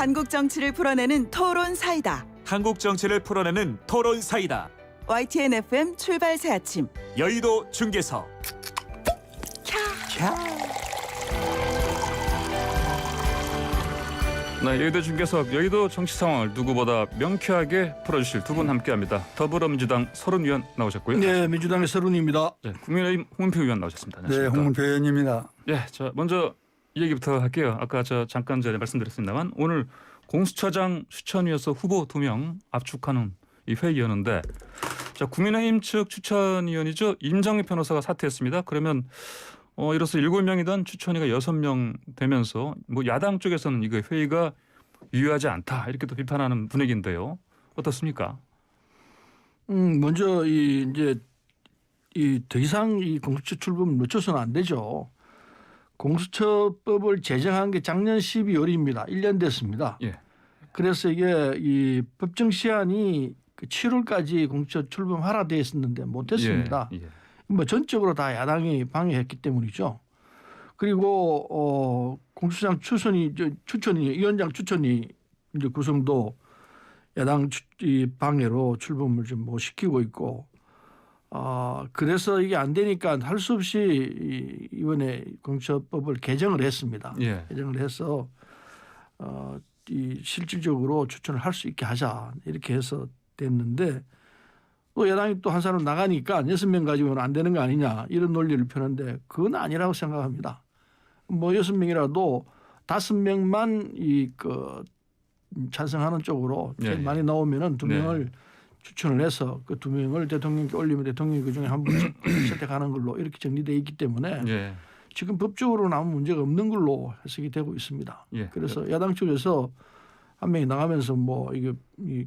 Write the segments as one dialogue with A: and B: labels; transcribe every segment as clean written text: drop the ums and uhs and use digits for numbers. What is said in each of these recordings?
A: 한국 정치를 풀어내는 토론 사이다.
B: 한국 정치를 풀어내는 토론 사이다.
A: YTN FM 출발 새 아침.
B: 여의도 중계석.
C: 네, 여의도 중계석 여의도 정치 상황을 누구보다 명쾌하게 풀어주실 두 분 함께합니다. 더불어민주당 서른 의원 나오셨고요.
D: 네, 민주당의 서른입니다.
C: 네, 국민의힘 홍문표 의원 나오셨습니다.
E: 네,
C: 안녕하십니까?
E: 홍문표 의원입니다.
C: 예, 자 먼저 이 얘기부터 할게요. 아까 잠깐 전에 말씀드렸습니다만 오늘 공수처장 추천위에서 후보 2명 압축하는 이 회의였는데, 자 국민의힘 측 추천위원이죠 임정희 변호사가 사퇴했습니다. 그러면 이로써 7명이던 추천위가 6명 되면서 뭐 야당 쪽에서는 이거 회의가 유효하지 않다 이렇게 또 비판하는 분위기인데요. 어떻습니까?
D: 먼저 이제 더 이상 이 공수처 출범을 늦춰서는 안 되죠. 공수처법을 제정한 게 작년 12월입니다. 1년 됐습니다.
C: 예.
D: 그래서 이게 이 법정 시한이 그 7월까지 공수처 출범하라 돼 있었는데 못했습니다.
C: 예, 예.
D: 뭐 전적으로 다 야당이 방해했기 때문이죠. 그리고 공수처장 추천이 위원장 추천이 이제 구성도 야당 방해로 출범을 좀 못 시키고 있고, 그래서 이게 안 되니까 할 수 없이 이번에 공수처법을 개정을 했습니다.
C: 예.
D: 개정을 해서 이 실질적으로 추천을 할 수 있게 하자 이렇게 해서 됐는데, 또 야당이 또 한 사람 나가니까 6명 가지고는 안 되는 거 아니냐 이런 논리를 펴는데 그건 아니라고 생각합니다. 뭐 6명이라도 5명만 찬성하는 쪽으로 제일 많이 나오면은 2명을 추천을 해서 그 2명을 대통령께 올리면 대통령이 그중에 한 분 선택하는 걸로 이렇게 정리되어 있기 때문에 지금 법적으로 아무 문제가 없는 걸로 해석이 되고 있습니다. 그래서 야당 쪽에서 한 명이 나가면서 뭐 이게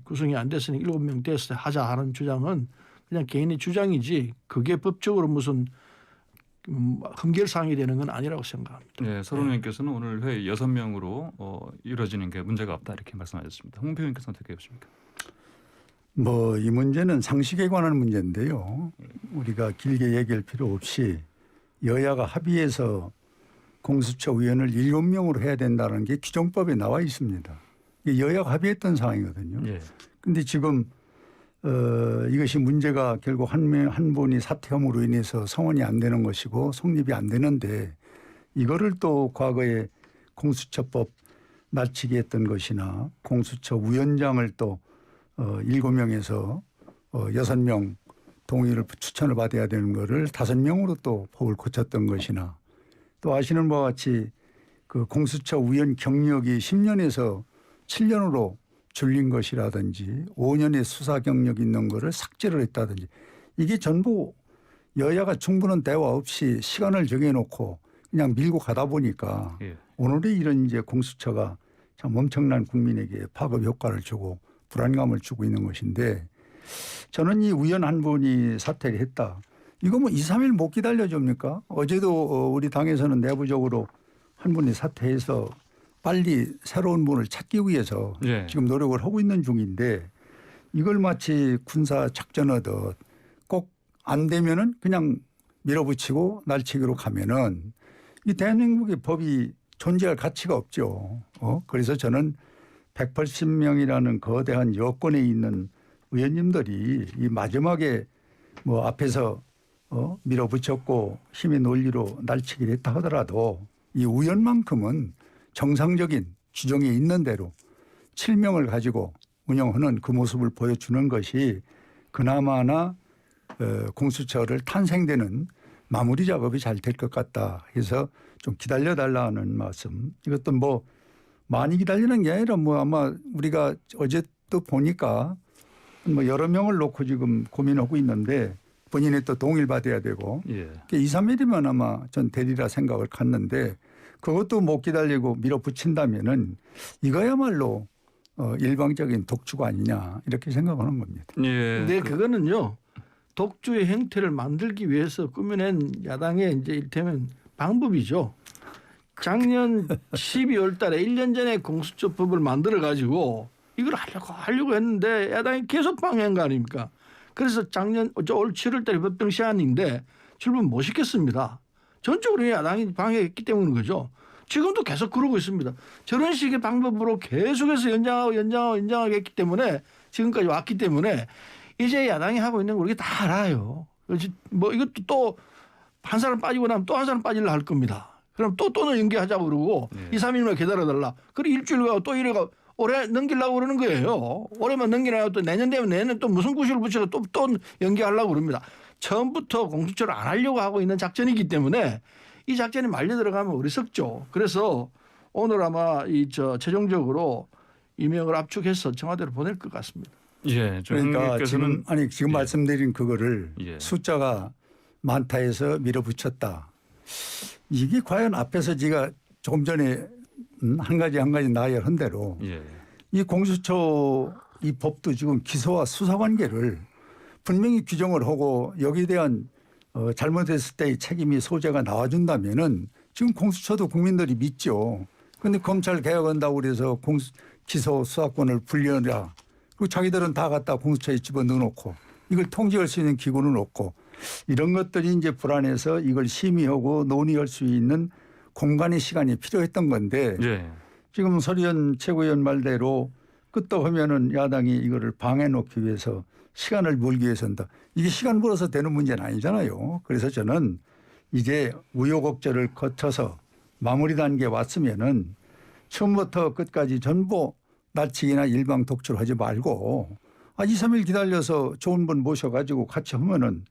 D: 구성이 안 됐으니 7명 됐을 때 하자 하는 주장은 그냥 개인의 주장이지 그게 법적으로 무슨 흠결사항이 되는 건 아니라고 생각합니다.
C: 네, 서른 의원께서는 오늘 회의 6명으로 이루어지는 게 문제가 없다 이렇게 말씀하셨습니다. 홍문표 의원께서는 어떻게 보십니까?
E: 뭐 이 문제는 상식에 관한 문제인데요. 우리가 길게 얘기할 필요 없이 여야가 합의해서 공수처 위원을 7명으로 해야 된다는 게 규정법에 나와 있습니다. 여야가 합의했던 상황이거든요. 그런데 지금 이것이 문제가 결국 한 분이 사퇴함으로 인해서 성원이 안 되는 것이고 성립이 안 되는데, 이거를 또 과거에 공수처법 낮추기 했던 것이나 공수처 위원장을 또 7명에서 6명 동의를 추천을 받아야 되는 거를 5명으로 또 법을 고쳤던 것이나, 또 아시는 바와 같이 그 공수처 위원 경력이 10년에서 7년으로 줄린 것이라든지 5년의 수사 경력이 있는 거를 삭제를 했다든지, 이게 전부 여야가 충분한 대화 없이 시간을 정해놓고 그냥 밀고 가다 보니까 오늘의 이런 이제 공수처가 참 엄청난 국민에게 파급 효과를 주고 불안감을 주고 있는 것인데, 저는 이 위원 한 분이 사퇴를 했다. 이거 뭐 2, 3일 못 기다려줍니까? 어제도 우리 당에서는 내부적으로 한 분이 사퇴해서 빨리 새로운 분을 찾기 위해서 지금 노력을 하고 있는 중인데, 이걸 마치 군사 작전하듯 꼭 안 되면은 그냥 밀어붙이고 날치기로 가면은 이 대한민국의 법이 존재할 가치가 없죠. 그래서 저는 180명이라는 거대한 여권에 있는 의원님들이 이 마지막에 뭐 앞에서 밀어붙였고 힘의 논리로 날치기를 했다 하더라도 이 의원만큼은 정상적인 규정에 있는 대로 7명을 가지고 운영하는 그 모습을 보여주는 것이 그나마나 공수처를 탄생되는 마무리 작업이 잘 될 것 같다 해서 좀 기다려달라는 말씀. 이것도 뭐 많이 기다리는 게 아니라 뭐 아마 우리가 어제 또 보니까 뭐 여러 명을 놓고 지금 고민하고 있는데 본인이 또 동의를 받아야 되고 2, 3일이면 아마 전 되리라 생각을 갖는데, 그것도 못 기다리고 밀어붙인다면은 이거야말로 일방적인 독주가 아니냐 이렇게 생각하는 겁니다.
D: 네, 그거는요. 독주의 형태를 만들기 위해서 꾸며낸 야당의 이제 이를테면 방법이죠. 작년 12월 달에 1년 전에 공수처법을 만들어 가지고 이걸 하려고 했는데 야당이 계속 방해한 거 아닙니까? 그래서 올 7월 달에 법정 시한인데 출범 못 시켰습니다. 전적으로 야당이 방해했기 때문인 거죠. 지금도 계속 그러고 있습니다. 저런 식의 방법으로 계속해서 연장하고 했기 때문에 지금까지 왔기 때문에 이제 야당이 하고 있는 거 우리가 다 알아요. 뭐 이것도 또 한 사람 빠지고 나면 또 한 사람 빠지려 할 겁니다. 그럼 또는 연기하자고 그러고 2, 3일만 기다려달라. 그리고 일주일 가고 또 이래가 올해 넘기려고 그러는 거예요. 올해만 넘기나요? 또 내년 되면 내년 또 무슨 구실을 붙여서 또 연기하려고 그럽니다. 처음부터 공수처를 안 하려고 하고 있는 작전이기 때문에 이 작전이 말려 들어가면 어리석죠. 그래서 오늘 아마 최종적으로 이명을 압축해서 청와대로 보낼 것 같습니다.
C: 예,
E: 그러니까 지금
C: 예.
E: 말씀드린 그거를
C: 예.
E: 숫자가 많다 해서 밀어붙였다. 이게 과연 앞에서 제가 조금 전에 한 가지 나열한 대로
C: 예.
E: 이 공수처 이 법도 지금 기소와 수사 관계를 분명히 규정을 하고 여기에 대한 잘못했을 때의 책임이 소재가 나와준다면은 지금 공수처도 국민들이 믿죠. 그런데 검찰 개혁한다고 그래서 기소 수사권을 분리하라. 그리고 자기들은 다 갖다 공수처에 집어넣어놓고 이걸 통제할 수 있는 기구는 없고 이런 것들이 이제 불안해서 이걸 심의하고 논의할 수 있는 공간의 시간이 필요했던 건데
C: 예.
E: 지금 서리현 최고위원 말대로 끄떡하면은 야당이 이거를 방해놓기 위해서 시간을 벌기 위해서 한다. 이게 시간 벌어서 되는 문제는 아니잖아요. 그래서 저는 이제 우여곡절을 거쳐서 마무리 단계에 왔으면은 처음부터 끝까지 전부 날치기나 일방 독출하지 말고 2, 3일 기다려서 좋은 분 모셔가지고 같이 하면은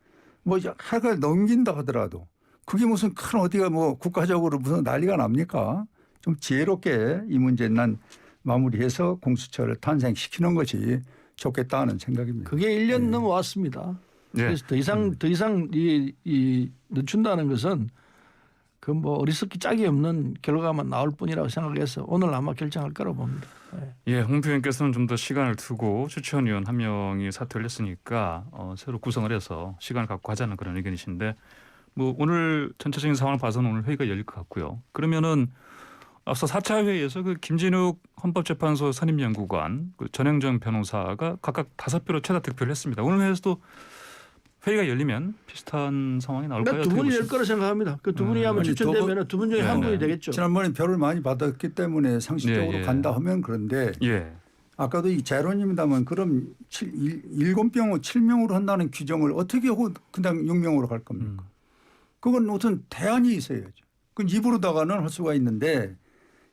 E: 뭐 하루가 넘긴다 하더라도 그게 무슨 큰 어디가 뭐 국가적으로 무슨 난리가 납니까? 좀 지혜롭게 이 문제는 난 마무리해서 공수처를 탄생시키는 것이 좋겠다 하는 생각입니다.
D: 그게 1년 넘어왔습니다.
C: 예.
D: 그래서 더 이상 이 늦춘다는 것은 그 뭐 어리석기 짝이 없는 결과만 나올 뿐이라고 생각해서 오늘 아마 결정할 거라고 봅니다.
C: 예, 홍 의원께서는 좀 더 시간을 두고 추천위원 한 명이 사퇴를 했으니까 새로 구성을 해서 시간을 갖고 하자는 그런 의견이신데 뭐 오늘 전체적인 상황을 봐서는 오늘 회의가 열릴 것 같고요. 그러면은 앞서 4차 회의에서 그 김진욱 헌법재판소 선임연구관, 그 전행정 변호사가 각각 5표로 최다 득표를 했습니다. 오늘 회의에서도 회의가 열리면 비슷한 상황이 나올까요?
D: 두 분이 될 거라 생각합니다. 그 두 분이 하면 추천되면 두 분 중에 한 분이 되겠죠.
E: 지난번에 표를 많이 받았기 때문에 상식적으로 간다 하면 그런데 아까도 이 재론입니다만 그럼 7명으로 7명으로 한다는 규정을 어떻게 하고 그냥 6명으로 갈 겁니까? 그건 우선 대안이 있어야죠. 그건 입으로다가는 할 수가 있는데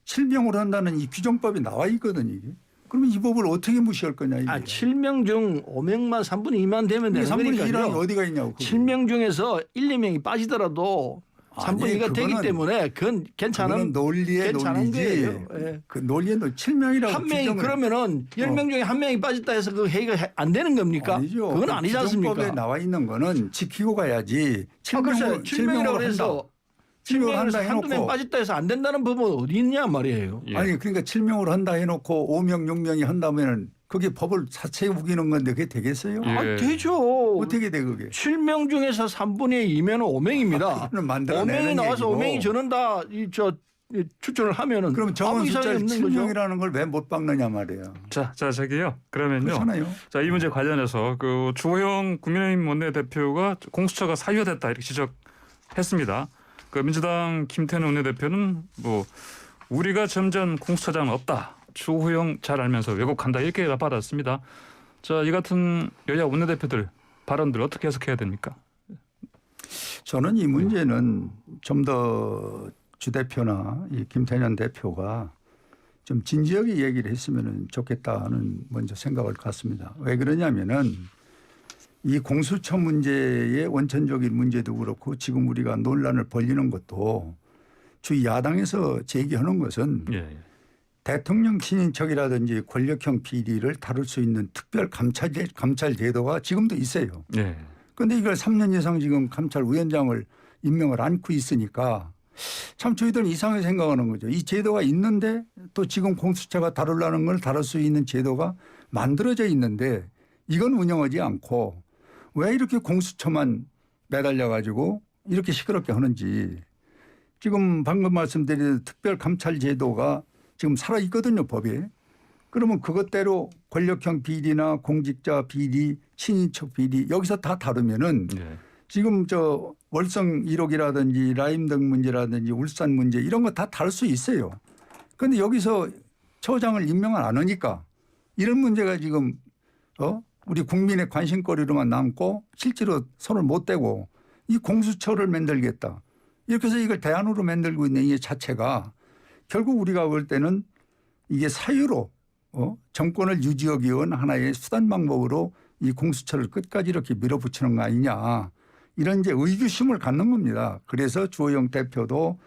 E: 7명으로 한다는 이 규정법이 나와 있거든요. 이게. 그러면 이 법을 어떻게 무시할 거냐. 이게.
D: 7명 중 5명만 3분의 2만 되면 되는
E: 3분의
D: 거니까요.
E: 2는 어디가 있냐고.
D: 7명 중에서 1, 2명이 빠지더라도 3분의 2가 되기 때문에 그건 괜찮은
E: 논리의 논리지.
D: 거예요. 예.
E: 그 논리의 논리 7명이라고
D: 한 명이 그러면은 10명 중에 한 명이 빠졌다 해서 그 회의가 안 되는 겁니까?
E: 아니죠.
D: 그건 아니지 않습니까?
E: 법에 나와 있는 거는 지키고 가야지.
D: 7명이라고 해서 7명에서 한두 명 빠졌다 해서 안 된다는 법은 어디 있냐 말이에요.
C: 예.
E: 아니 그러니까 7명으로 한다 해놓고 5명, 6명이 한다면은 그게 법을 사채 우기는 건데 그게 되겠어요?
C: 예.
D: 되죠.
E: 어떻게 돼 그게?
D: 7명 중에서 3분의 2면 5명입니다. 5명이 나와서
E: 얘기고.
D: 5명이 저는 다 추천을 하면은
E: 그럼 정원
D: 아무 이상이
E: 숫자를
D: 없는 거죠.
E: 7명이라는 걸 왜 못 박느냐 말이에요.
C: 자, 저기요. 그러면요.
E: 그렇잖아요.
C: 자, 이 문제 관련해서 그 주호영 국민의힘 원내대표가 공수처가 사유됐다 이렇게 지적했습니다. 그 민주당 김태년 원내대표는 뭐 우리가 점점 공수처장은 없다. 주호영 잘 알면서 왜곡한다 이렇게 받았습니다. 자, 이 같은 여야 원내대표들 발언들 어떻게 해석해야 됩니까?
E: 저는 이 문제는 좀 더 주 대표나 이 김태년 대표가 좀 진지하게 얘기를 했으면 좋겠다는 먼저 생각을 갖습니다. 왜 그러냐면은 이 공수처 문제의 원천적인 문제도 그렇고 지금 우리가 논란을 벌이는 것도 주 야당에서 제기하는 것은 대통령 친인척이라든지 권력형 비리를 다룰 수 있는 특별 감찰 제도가 지금도 있어요. 그런데 이걸 3년 이상 지금 감찰위원장을 임명을 안고 있으니까 참 저희들은 이상하게 생각하는 거죠. 이 제도가 있는데 또 지금 공수처가 다루려는 걸 다룰 수 있는 제도가 만들어져 있는데 이건 운영하지 않고 왜 이렇게 공수처만 매달려 가지고 이렇게 시끄럽게 하는지 지금 방금 말씀드린 특별감찰 제도가 지금 살아있거든요 법에. 그러면 그것대로 권력형 비리나 공직자 비리, 친인척 비리 여기서 다 다루면은 지금 저 월성 1호기라든지 라임 등 문제라든지 울산 문제 이런 거 다 다룰 수 있어요. 그런데 여기서 처장을 임명을 안 하니까 이런 문제가 지금 우리 국민의 관심거리로만 남고 실제로 손을 못 대고 이 공수처를 만들겠다. 이렇게 해서 이걸 대안으로 만들고 있는 이 자체가 결국 우리가 볼 때는 이게 사유로 정권을 유지하기 위한 하나의 수단 방법으로 이 공수처를 끝까지 이렇게 밀어붙이는 거 아니냐. 이런 이제 의구심을 갖는 겁니다. 그래서 주호영 대표도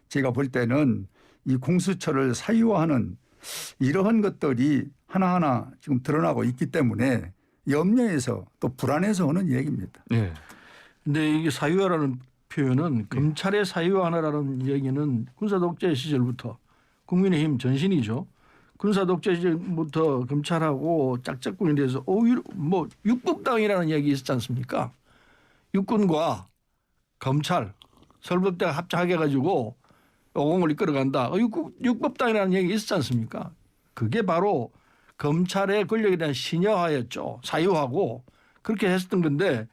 E: 제가 볼 때는 이 공수처를 사유화하는 이러한 것들이 하나하나 지금 드러나고 있기 때문에 염려해서 또 불안해서 하는 얘기입니다.
C: 예.
D: 근데 이게 사유화라는 표현은 검찰의 사유화하라는 얘기는 군사 독재 시절부터 국민의힘 전신이죠. 군사 독재 시절부터 검찰하고 짝짝꿍에 대해서 오히려 뭐 육법당이라는 얘기 있었지 않습니까? 육군과 검찰 설법대가 합작해 가지고 오공을 이끌어간다. 육법당이라는 얘기 있었지 않습니까? 그게 바로 검찰의 권력에 대한 신여화였죠. 사유화고 그렇게 했었던 건데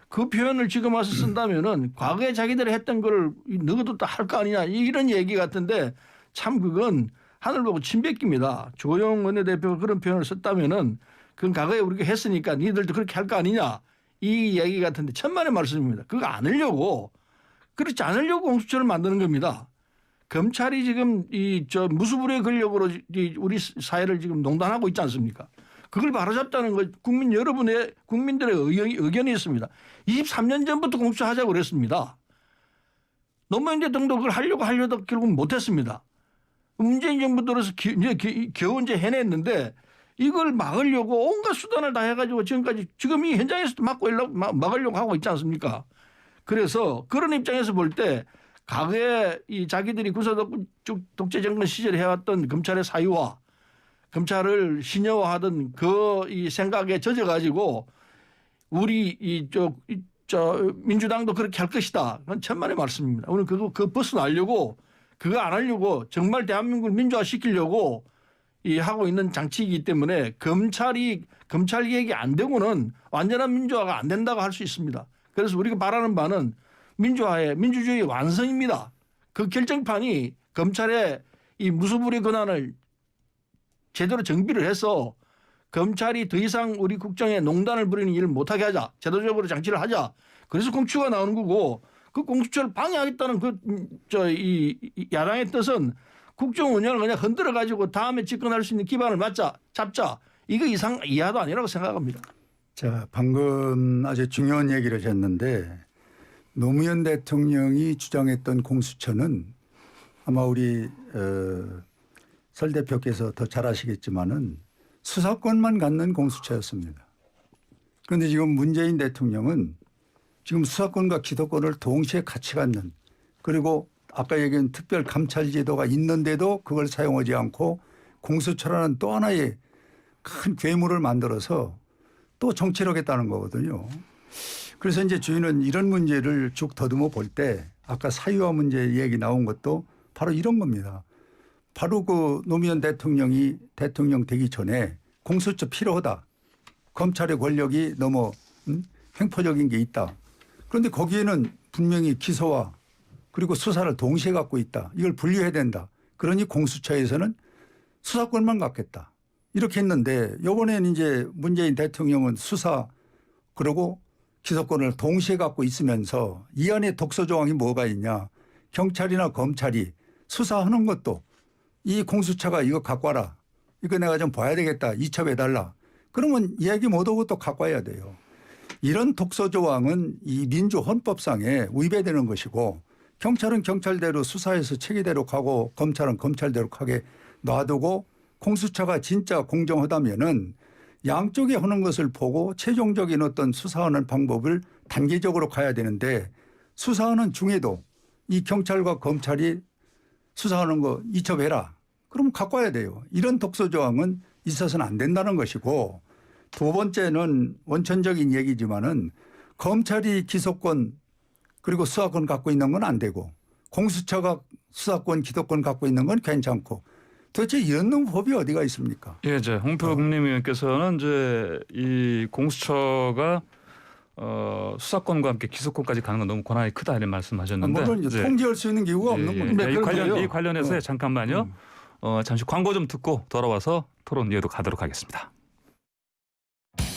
D: 그 표현을 지금 와서 쓴다면은 과거에 자기들이 했던 걸 너희도 또 할 거 아니냐 이런 얘기 같은데 참 그건 하늘 보고 침 뱉깁니다. 조영 원내대표가 그런 표현을 썼다면은 그건 과거에 우리가 했으니까 니들도 그렇게 할 거 아니냐 이 얘기 같은데 천만의 말씀입니다. 그거 안 하려고 그렇지 않으려고 공수처를 만드는 겁니다. 검찰이 지금 무수불의 권력으로 우리 사회를 지금 농단하고 있지 않습니까? 그걸 바로잡자는 것 국민들의 의견이 있습니다. 23년 전부터 공수처 하자고 그랬습니다. 노무현 대통령도 그걸 하려다 결국 못했습니다. 문재인 정부 들어서 겨우 이제 해냈는데 이걸 막으려고 온갖 수단을 다 해가지고 지금 이 현장에서도 막으려고 하고 있지 않습니까? 그래서 그런 입장에서 볼 때 과거에 이 자기들이 군사 독재 정권 시절에 해왔던 검찰의 사유화, 검찰을 신여화하던 이 생각에 젖어가지고 우리 민주당도 그렇게 할 것이다. 그건 천만의 말씀입니다. 오늘 그거 벗어나려고 그거 안 하려고 정말 대한민국을 민주화시키려고 하고 있는 장치이기 때문에 검찰 개혁이 안 되고는 완전한 민주화가 안 된다고 할 수 있습니다. 그래서 우리가 바라는 바는 민주주의 완성입니다. 그 결정판이 검찰의 이 무수불의 권한을 제대로 정비를 해서 검찰이 더 이상 우리 국정에 농단을 부리는 일을 못하게 하자. 제도적으로 장치를 하자. 그래서 공수처가 나오는 거고 그 공수처를 방해하겠다는 이 야당의 뜻은 국정 운영을 그냥 흔들어 가지고 다음에 집권할 수 있는 기반을 잡자. 이거 이하도 아니라고 생각합니다.
E: 자, 방금 아주 중요한 얘기를 했는데 노무현 대통령이 주장했던 공수처는 아마 우리 설 대표께서 더 잘 아시겠지만은 수사권만 갖는 공수처였습니다. 그런데 지금 문재인 대통령은 지금 수사권과 기소권을 동시에 같이 갖는 그리고 아까 얘기한 특별 감찰 제도가 있는데도 그걸 사용하지 않고 공수처라는 또 하나의 큰 괴물을 만들어서 또 정치를 하겠다는 거거든요. 그래서 이제 저희는 이런 문제를 쭉 더듬어 볼 때 아까 사유화 문제 얘기 나온 것도 바로 이런 겁니다. 바로 그 노무현 대통령이 대통령 되기 전에 공수처 필요하다. 검찰의 권력이 너무 횡포적인 게 있다. 그런데 거기에는 분명히 기소와 그리고 수사를 동시에 갖고 있다. 이걸 분리해야 된다. 그러니 공수처에서는 수사권만 갖겠다. 이렇게 했는데 이번에는 이제 문재인 대통령은 수사 그리고 기소권을 동시에 갖고 있으면서 이 안에 독소 조항이 뭐가 있냐. 경찰이나 검찰이 수사하는 것도 이 공수처가 이거 갖고 와라. 이거 내가 좀 봐야 되겠다. 이첩해달라. 그러면 이야기 못하고 또 갖고 와야 돼요. 이런 독소 조항은 이 민주헌법상에 위배되는 것이고 경찰은 경찰대로 수사해서 체계대로 가고 검찰은 검찰대로 가게 놔두고 공수처가 진짜 공정하다면은 양쪽에 하는 것을 보고 최종적인 어떤 수사하는 방법을 단계적으로 가야 되는데 수사하는 중에도 이 경찰과 검찰이 수사하는 거 이첩해라. 그럼 갖고 와야 돼요. 이런 독소 조항은 있어서는 안 된다는 것이고 두 번째는 원천적인 얘기지만은 검찰이 기소권 그리고 수사권 갖고 있는 건 안 되고 공수처가 수사권 기소권 갖고 있는 건 괜찮고 도대체 이런 법이 어디가 있습니까?
C: 예, 홍표 국민의원께서는 이제 이 공수처가 수사권과 함께 기소권까지 가는 건 너무 권한이 크다 이런 말씀하셨는데
E: 물론 이제 통제할 수 있는 기구가 없는 겁니다.
C: 이 관련해서 잠깐만요. 잠시 광고 좀 듣고 돌아와서 토론 이어도 가도록 하겠습니다.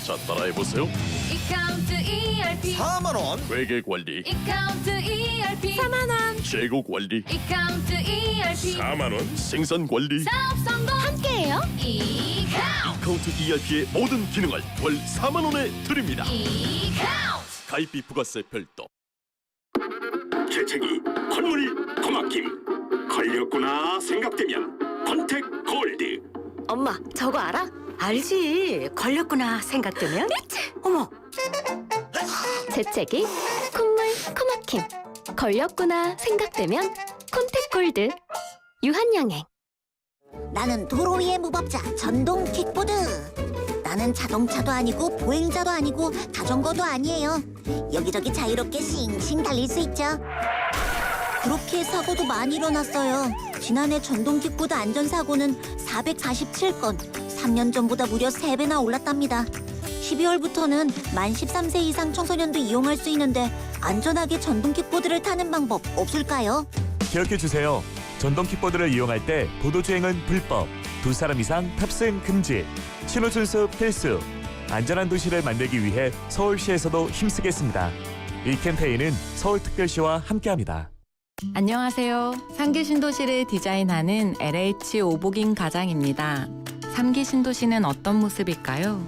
F: 자, 따라해보세요.
G: 이카운트 ERP
F: 4만 원. 회계 관리.
G: 이카운트 ERP 4만 원.
F: 재고 관리.
G: 이카운트 ERP
F: 4만 원. 생산 관리.
G: 사업 성공 함께해요. 이카운트
F: 카운트 ERP의 모든 기능을 월 4만 원에 드립니다.
G: 이카운트
F: 가입비 부가세 별도.
H: 재채기, 콧물, 토막힘 걸렸구나 생각되면 컨택 골드.
I: 엄마, 저거 알아? 알지. 걸렸구나 생각되면. 어머.
J: 재채기, 콧물, 코막힘. 걸렸구나 생각되면 콘택골드. 유한양행.
K: 나는 도로 위의 무법자 전동 킥보드. 나는 자동차도 아니고 보행자도 아니고 자전거도 아니에요. 여기저기 자유롭게 싱싱 달릴 수 있죠. 그렇게 사고도 많이 일어났어요. 지난해 전동 킥보드 안전사고는 447건, 3년 전보다 무려 3배나 올랐답니다. 12월부터는 만 13세 이상 청소년도 이용할 수 있는데 안전하게 전동 킥보드를 타는 방법 없을까요?
B: 기억해주세요. 전동 킥보드를 이용할 때 도도주행은 불법, 2사람 이상 탑승 금지, 신호준수 필수, 안전한 도시를 만들기 위해 서울시에서도 힘쓰겠습니다. 이 캠페인은 서울특별시와 함께합니다.
L: 안녕하세요. 3기 신도시를 디자인하는 LH 오복인 가장입니다. 3기 신도시는 어떤 모습일까요?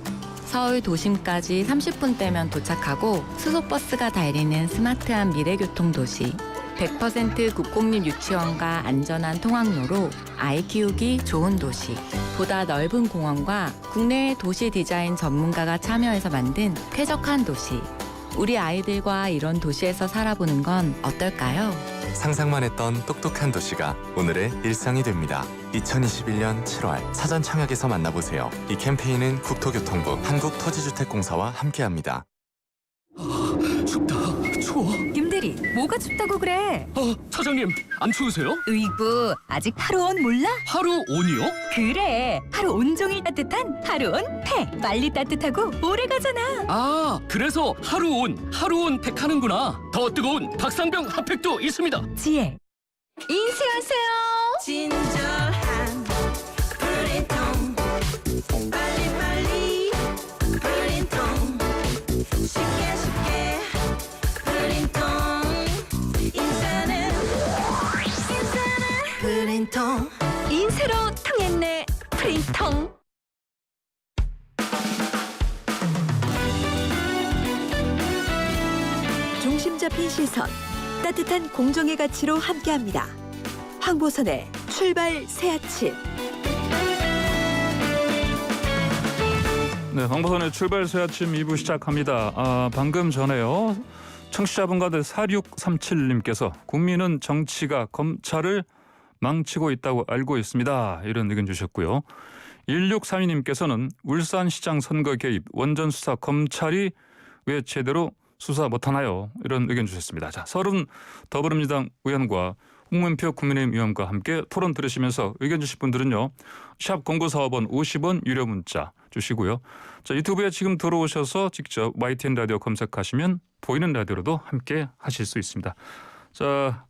L: 서울 도심까지 30분대면 도착하고 수소버스가 달리는 스마트한 미래교통 도시, 100% 국공립 유치원과 안전한 통학로로 아이 키우기 좋은 도시, 보다 넓은 공원과 국내의 도시 디자인 전문가가 참여해서 만든 쾌적한 도시. 우리 아이들과 이런 도시에서 살아보는 건 어떨까요?
M: 상상만 했던 똑똑한 도시가 오늘의 일상이 됩니다. 2021년 7월 사전 청약에서 만나보세요. 이 캠페인은 국토교통부 한국토지주택공사와 함께합니다.
H: 춥다, 추워.
I: 김대리, 뭐가 춥다고 그래?
H: 사장님, 안 추우세요?
I: 으이구, 아직 하루온 몰라?
H: 하루 온이요?
I: 그래, 하루 온종일 따뜻한 하루온 팩. 빨리 따뜻하고 오래 가잖아.
H: 아, 그래서 하루온 팩 하는구나. 더 뜨거운 닭상병 핫팩도 있습니다.
I: 지혜. 인쇄하세요.
G: 진정한 프린통 빨리빨리 프린통 쉽게 프린통 인쇄는 프린통
I: 인쇄로 통했네. 프린통. 중심 잡힌 시선, 따뜻한 공정의 가치로 함께합니다. 황보선의 출발 새아침.
C: 네, 황보선의 출발 새아침 2부 시작합니다. 방금 전에요. 청취자분과들 4637님께서 국민은 정치가 검찰을 망치고 있다고 알고 있습니다. 이런 의견 주셨고요. 1632님께서는 울산시장 선거 개입 원전 수사 검찰이 왜 제대로 수사 못하나요? 이런 의견 주셨습니다. 자, 30 더불어민주당 의원과 홍문표 국민의힘 의원과 함께 토론 들으시면서 의견 주실 분들은요. 샵 0945번 50원 유료 문자 주시고요. 자, 유튜브에 지금 들어오셔서 직접 YTN 라디오 검색하시면 보이는 라디오로도 함께 하실 수 있습니다. 자,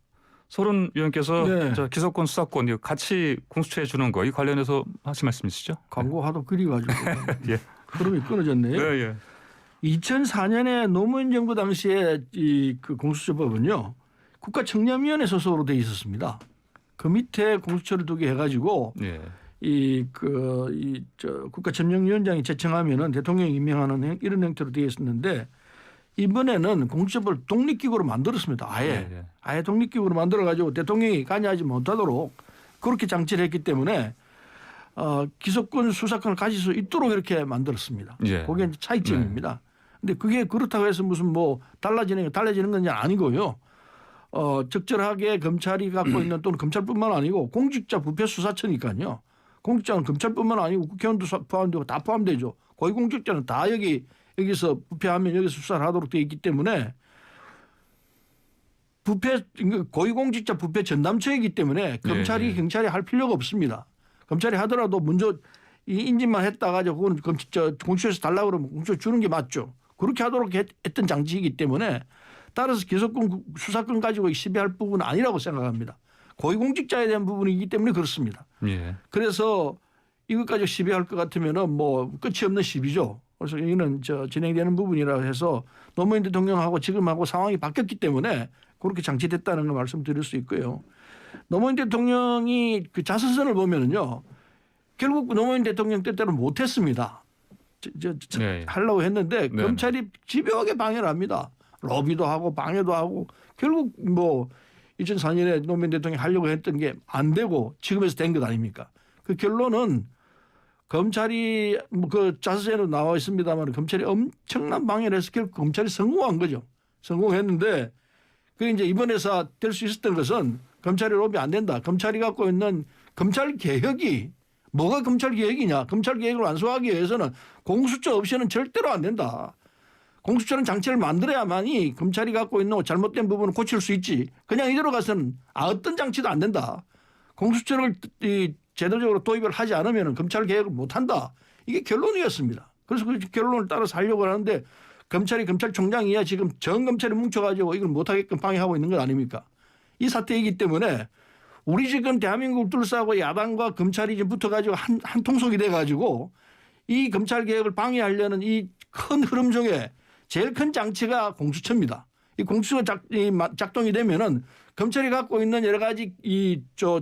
C: 소론 위원께서
D: 네.
C: 자, 기소권 수사권 이거 같이 공수처에 주는 거 이 관련해서 하신 말씀이시죠?
D: 광고 하도 그리가지고
C: 예.
D: 흐름이 끊어졌네요.
C: 네, 예.
D: 2004년에 노무현 정부 당시에 그 공수처법은요 국가청렴위원회 소속으로 돼 있었습니다. 그 밑에 공수처를 두게 해가지고
C: 예.
D: 국가청렴위원장이 제청하면은 대통령이 임명하는 이런 형태로 되어 있었는데 이번에는 공수처법을 독립기구로 만들었습니다. 아예 독립기구로 만들어가지고 대통령이 관여하지 못하도록 그렇게 장치를 했기 때문에 기소권 수사권을 가질 수 있도록 이렇게 만들었습니다.
C: 예.
D: 그게 이제 차이점입니다. 근데 그게 그렇다고 해서 무슨 뭐 달라지는 건 아니고요. 적절하게 검찰이 갖고 있는 또는 검찰뿐만 아니고 공직자 부패 수사처니까요. 공직자는 검찰뿐만 아니고 국회의원도 포함되고 다 포함되죠. 고위공직자는 다 여기서 부패하면 여기서 수사를 하도록 되어 있기 때문에 고위공직자 부패 전담처이기 때문에 검찰이 경찰이 할 필요가 없습니다. 검찰이 하더라도 먼저 이 인진만 했다가 그건 공수처에서 달라고 그러면 공수처 주는 게 맞죠. 그렇게 하도록 했던 장치이기 때문에 따라서 기소권 수사권 가지고 시비할 부분은 아니라고 생각합니다. 고위공직자에 대한 부분이기 때문에 그렇습니다.
C: 예.
D: 그래서 이것 가지고 시비할 것 같으면은 뭐 끝이 없는 시비죠. 그래서 이는 진행되는 부분이라 해서 노무현 대통령하고 지금하고 상황이 바뀌었기 때문에 그렇게 장치됐다는 걸 말씀드릴 수 있고요. 노무현 대통령이 그 자서전을 보면은요, 결국 노무현 대통령 때대로 못했습니다.
C: 네.
D: 하려고 했는데
C: 네.
D: 검찰이 집요하게 방해를 합니다. 로비도 하고 방해도 하고 결국 뭐 2004년에 노무현 대통령이 하려고 했던 게 안 되고 지금에서 된 것 아닙니까? 그 결론은 검찰이 뭐 그 자서전에도 나와 있습니다만 검찰이 엄청난 방해를 해서 결국 검찰이 성공한 거죠. 성공했는데 그 이제 이번에서 될 수 있었던 것은 검찰이 로비 안 된다. 검찰이 갖고 있는 검찰 개혁이 뭐가 검찰 개혁이냐? 검찰 개혁을 완수하기 위해서는 공수처 없이는 절대로 안 된다. 공수처는 장치를 만들어야만이 검찰이 갖고 있는 잘못된 부분을 고칠 수 있지. 그냥 이대로 가서는 어떤 장치도 안 된다. 공수처를 제도적으로 도입을 하지 않으면 검찰 개혁을 못 한다. 이게 결론이었습니다. 그래서 그 결론을 따라서 하려고 하는데 검찰이 검찰총장이야 지금 전 검찰이 뭉쳐가지고 이걸 못하게끔 방해하고 있는 것 아닙니까? 이 사태이기 때문에 우리 지금 대한민국을 둘러싸고 야당과 검찰이 지금 붙어가지고 한 통속이 돼가지고 이 검찰 개혁을 방해하려는 이 큰 흐름 중에 제일 큰 장치가 공수처입니다. 이 공수처가 작동이 되면은 검찰이 갖고 있는 여러 가지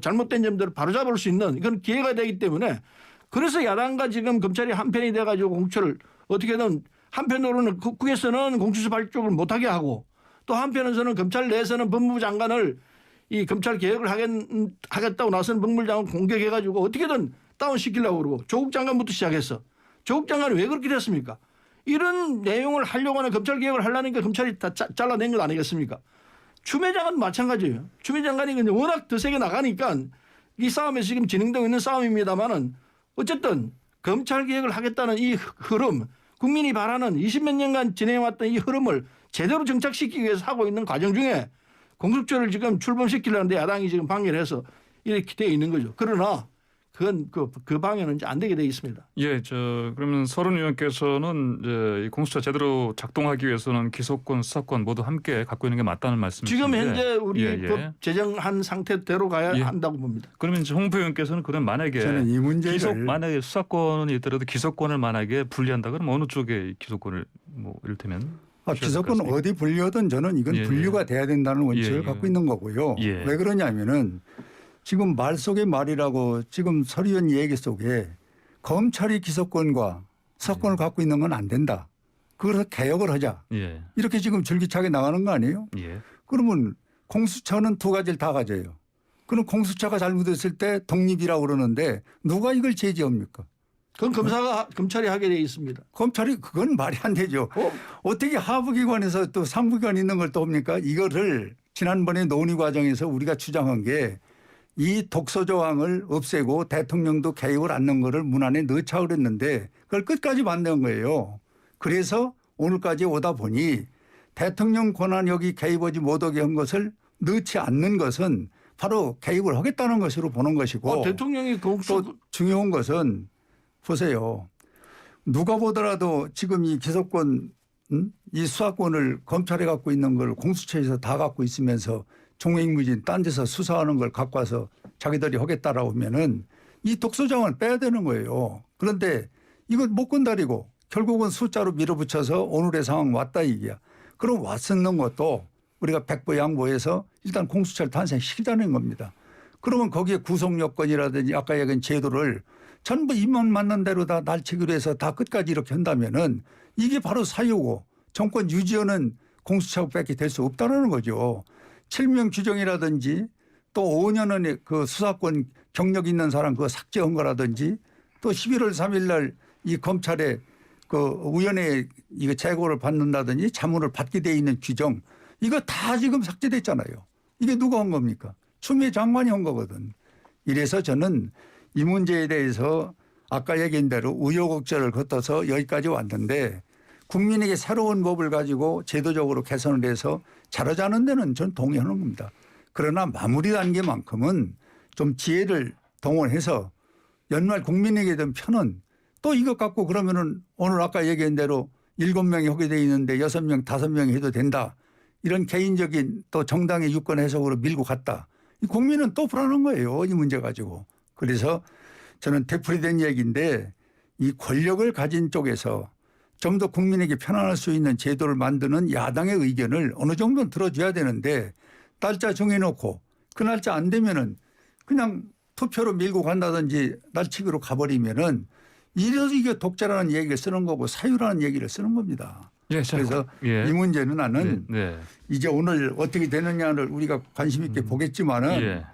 D: 잘못된 점들을 바로잡을 수 있는 이건 기회가 되기 때문에 그래서 야당과 지금 검찰이 한편이 돼가지고 공수처를 어떻게든 한편으로는 국회에서는 공수처 발족을 못하게 하고 또 한편에서는 검찰 내에서는 법무부 장관을 이 검찰 개혁을 하겠다고 나서는 법무부 장관 공격해가지고 어떻게든 다운시키려고 그러고 조국 장관부터 시작해서 조국 장관이 왜 그렇게 됐습니까? 이런 내용을 하려고 하는 검찰 개혁을 하려니까 검찰이 다 잘라낸 것 아니겠습니까? 추미애 장관도 마찬가지예요. 추미애 장관이 워낙 더 세게 나가니까 이 싸움에서 지금 진행되고 있는 싸움입니다만은 어쨌든 검찰 개혁을 하겠다는 이 흐름, 국민이 바라는 20몇 년간 진행해왔던 이 흐름을 제대로 정착시키기 위해서 하고 있는 과정 중에 공수처를 지금 출범시키려는데 야당이 지금 방해를 해서 이렇게 되어 있는 거죠. 그러나 그건 그 방해는 이제 안 되게 되어 있습니다.
C: 예, 그러면 서른 의원께서는 이제 이 공수처 제대로 작동하기 위해서는 기소권, 수사권 모두 함께 갖고 있는 게 맞다는 말씀이신데
D: 지금 현재 우리 법 제정한 상태대로 가야 한다고 봅니다.
C: 그러면 이제 홍 의원께서는 그럼 만약에
E: 저는 이 문제를
C: 만약에 수사권이 있더라도 기소권을 만약에 분리한다 그러면 어느 쪽에 기소권을 뭐 이를테면
E: 기소권 어디 분류하든 저는 이건 분류가 돼야 된다는 원칙을 갖고 있는 거고요. 왜 그러냐면은 지금 말 속의 말이라고 지금 설 의원 얘기 속에 검찰이 기소권과 수사권을 갖고 있는 건 안 된다. 그래서 개혁을 하자. 이렇게 지금 줄기차게 나가는 거 아니에요? 그러면 공수처는 두 가지를 다 가져요. 그럼 공수처가 잘못했을 때 독립이라고 그러는데 누가 이걸 제지합니까?
D: 그건 검찰이 하게 돼 있습니다.
E: 검찰이 그건 말이 안 되죠. 어떻게 하부기관에서 또 상부기관 있는 걸 또 합니까? 이거를 지난번에 논의 과정에서 우리가 주장한 게 이 독소 조항을 없애고 대통령도 개입을 않는 거를 문안에 넣자 그랬는데 그걸 끝까지 반대한 거예요. 그래서 오늘까지 오다 보니 대통령 권한력이 개입하지 못하게 한 것을 넣지 않는 것은 바로 개입을 하겠다는 것으로 보는 것이고
D: 대통령이
E: 또 중요한 것은 보세요. 누가 보더라도 지금 이 기소권 이 수사권을 검찰이 갖고 있는 걸 공수처에서 다 갖고 있으면서 종횡무진 딴 데서 수사하는 걸 갖고 와서 자기들이 하겠다라고 하면은 이 독소장을 빼야 되는 거예요. 그런데 이걸 못 건드리고 결국은 숫자로 밀어붙여서 오늘의 상황 왔다 이게야. 그럼 왔었는 것도 우리가 백보양보해서 일단 공수처를 탄생시키자는 겁니다. 그러면 거기에 구속 요건이라든지 아까 얘기한 제도를 전부 입만 맞는 대로 다 날치기로 해서 다 끝까지 이렇게 한다면은 이게 바로 사유고 정권 유지하는 공수처밖에 될 수 없다는 거죠. 7명 규정이라든지 또 5년은 그 수사권 경력 있는 사람 그거 삭제한 거라든지 또 11월 3일 날 이 검찰에 그 우연에 이거 재고를 받는다든지 자문을 받게 돼 있는 규정 이거 다 지금 삭제됐잖아요. 이게 누가 한 겁니까? 추미애 장관이 한 거거든. 이래서 저는 이 문제에 대해서 아까 얘기한 대로 우여곡절을 거쳐서 여기까지 왔는데 국민에게 새로운 법을 가지고 제도적으로 개선을 해서 잘하자는 데는 전 동의하는 겁니다. 그러나 마무리 단계만큼은 좀 지혜를 동원해서 연말 국민에게 든 편은 또 이것 갖고 그러면은 오늘 아까 얘기한 대로 7명이 하게 돼 있는데 6명, 5명이 해도 된다. 이런 개인적인 또 정당의 유권 해석으로 밀고 갔다. 이 국민은 또 불안한 거예요. 이 문제 가지고. 그래서 저는 되풀이된 얘기인데 이 권력을 가진 쪽에서 좀 더 국민에게 편안할 수 있는 제도를 만드는 야당의 의견을 어느 정도는 들어줘야 되는데 날짜 정해놓고 그 날짜 안 되면은 그냥 투표로 밀고 간다든지 날치기로 가버리면은 이래서 이게 독재라는 얘기를 쓰는 거고 사유라는 얘기를 쓰는 겁니다.
C: 예,
E: 그래서
C: 예.
E: 이 문제는 나는
C: 네.
E: 이제 오늘 어떻게 되느냐를 우리가 관심 있게 보겠지만은
C: 예.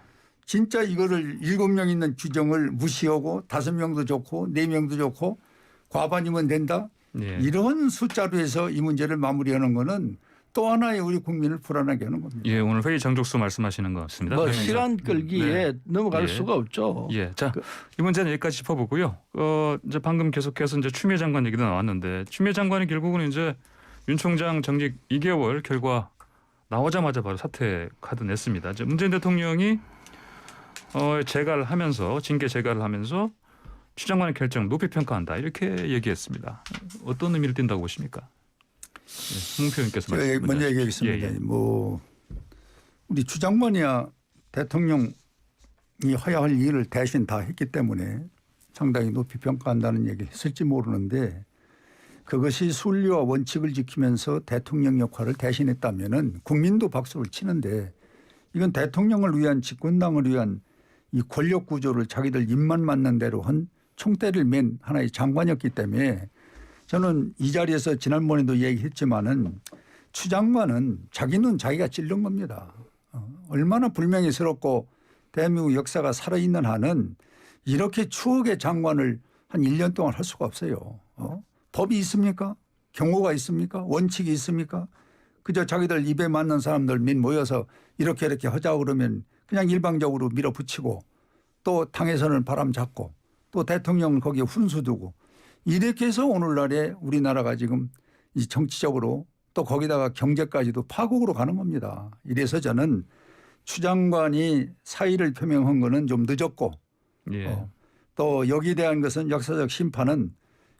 E: 진짜 이거를 7명 있는 규정을 무시하고 5명도 좋고 4명도 좋고 과반이면 된다.
C: 예.
E: 이런 숫자로 해서 이 문제를 마무리하는 거는 또 하나의 우리 국민을 불안하게 하는 겁니다.
C: 예, 오늘 회의 정족수 말씀하시는 것 같습니다.
D: 뭐 시간 끌기에 넘어갈
C: 예.
D: 수가 없죠.
C: 예, 자, 이 문제는 여기까지 짚어보고요. 이제 방금 계속해서 이제 추미애 장관 얘기도 나왔는데 추미애 장관이 결국은 이제 윤 총장 정직 2개월 결과 나오자마자 바로 사퇴 카드 냈습니다. 이제 문재인 대통령이 재가를 하면서 징계 재가를 하면서 추 장관의 결정을 높이 평가한다 이렇게 얘기했습니다. 어떤 의미를 띈다고 보십니까? 네, 홍표 의원께서 말씀해
E: 먼저 얘기하겠습니다.
C: 예, 예.
E: 뭐 우리 추 장관이야 대통령이 해야 할 일을 대신 다 했기 때문에 상당히 높이 평가한다는 얘기를 했을지 모르는데 그것이 순리와 원칙을 지키면서 대통령 역할을 대신했다면은 국민도 박수를 치는데 이건 대통령을 위한 집권당을 위한 이 권력 구조를 자기들 입만 맞는 대로 한 총대를 맨 하나의 장관이었기 때문에 저는 이 자리에서 지난번에도 얘기했지만은 추 장관은 자기 눈 자기가 찔른 겁니다. 얼마나 불명예스럽고 대한민국 역사가 살아있는 한은 이렇게 추억의 장관을 한 1년 동안 할 수가 없어요. 법이 있습니까? 경호가 있습니까? 원칙이 있습니까? 그저 자기들 입에 맞는 사람들 민 모여서 이렇게 하자 그러면 그냥 일방적으로 밀어붙이고 또 당에서는 바람 잡고 또 대통령은 거기에 훈수 두고 이렇게 해서 오늘날에 우리나라가 지금 이 정치적으로 또 거기다가 경제까지도 파국으로 가는 겁니다. 이래서 저는 추 장관이 사의를 표명한 거는 좀 늦었고
C: 예.
E: 또 여기에 대한 것은 역사적 심판은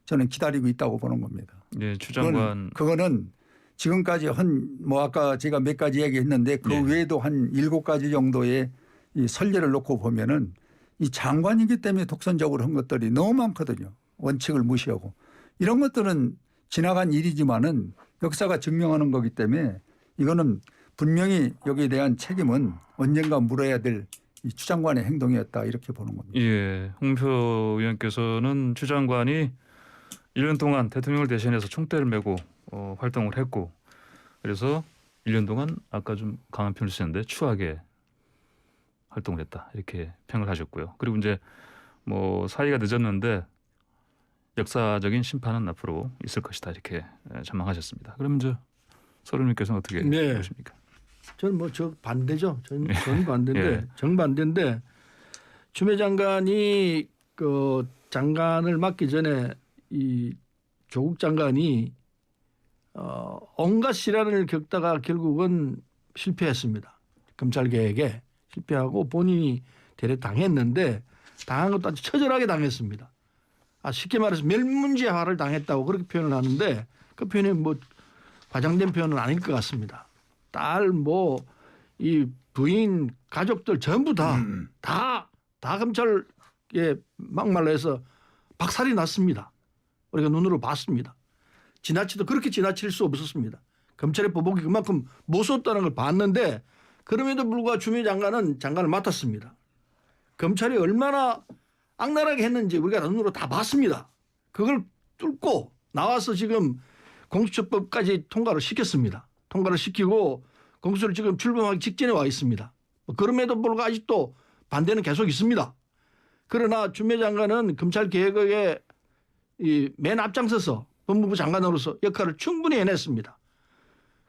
E: 저는 기다리고 있다고 보는 겁니다.
C: 예, 추 장관
E: 그거는 지금까지 뭐 아까 제가 몇 가지 얘기했는데 그
C: 예.
E: 외에도 한 7가지 정도의 이 선례를 놓고 보면은 이 장관이기 때문에 독선적으로 한 것들이 너무 많거든요. 원칙을 무시하고 이런 것들은 지나간 일이지만은 역사가 증명하는 거기 때문에 이거는 분명히 여기에 대한 책임은 언젠가 물어야 될 이 추 장관의 행동이었다 이렇게 보는 겁니다.
C: 예, 홍표 의원께서는 추 장관이 1년 동안 대통령을 대신해서 총대를 메고 활동을 했고 그래서 1년 동안 아까 좀 강한 표현을 쓰셨는데 추하게 활동을 했다 이렇게 평을 하셨고요. 그리고 이제 뭐 사이가 늦었는데 역사적인 심판은 앞으로 있을 것이다 이렇게 전망하셨습니다. 그러면 이제 서른님께서는 어떻게 보십니까?
D: 저는 뭐 저 반대죠. 저는 정반대인데
C: 예.
D: 정반대인데 추미애 장관이 그 장관을 맡기 전에 이 조국 장관이 온갖 시련을 겪다가 결국은 실패했습니다. 검찰 개혁에 실패하고 본인이 대래 당했는데 당한 것도 아주 처절하게 당했습니다. 쉽게 말해서 멸문지화를 당했다고 그렇게 표현을 하는데 그 표현이 뭐 과장된 표현은 아닐 것 같습니다. 딸 뭐 이 부인 가족들 전부 다 검찰에 막말로 해서 박살이 났습니다. 우리가 눈으로 봤습니다. 그렇게 지나칠 수 없었습니다. 검찰의 보복이 그만큼 무섭다는 걸 봤는데 그럼에도 불구하고 추미애 장관은 장관을 맡았습니다. 검찰이 얼마나 악랄하게 했는지 우리가 눈으로 다 봤습니다. 그걸 뚫고 나와서 지금 공수처법까지 통과를 시켰습니다. 통과를 시키고 공수처를 지금 출범하기 직전에 와 있습니다. 그럼에도 불구하고 아직도 반대는 계속 있습니다. 그러나 추미애 장관은 검찰 개혁에 맨 앞장서서 법무부 장관으로서 역할을 충분히 해냈습니다.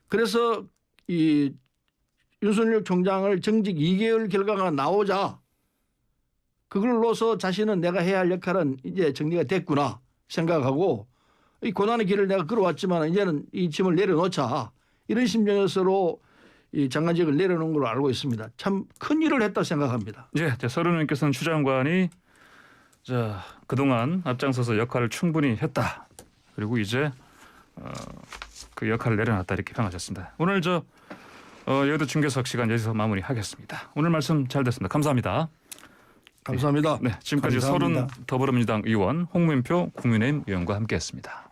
D: 그래서 이 윤석열 총장을 정직 2개월 결과가 나오자 그걸로서 자신은 내가 해야 할 역할은 이제 정리가 됐구나 생각하고 이 고난의 길을 내가 걸어왔지만 이제는 이 짐을 내려놓자 이런 심정에서로 이 장관직을 내려놓은 걸로 알고 있습니다. 참 큰 일을 했다 생각합니다.
C: 예, 서른님께서는 추 장관이 그동안 앞장서서 역할을 충분히 했다. 그리고 이제 그 역할을 내려놨다 이렇게 평하셨습니다. 오늘 여의도 중계석 시간 여기서 마무리하겠습니다. 오늘 말씀 잘 됐습니다. 감사합니다.
D: 감사합니다.
C: 네, 지금까지
E: 감사합니다.
C: 서른 더불어민주당 의원 홍문표 국민의힘 의원과 함께했습니다.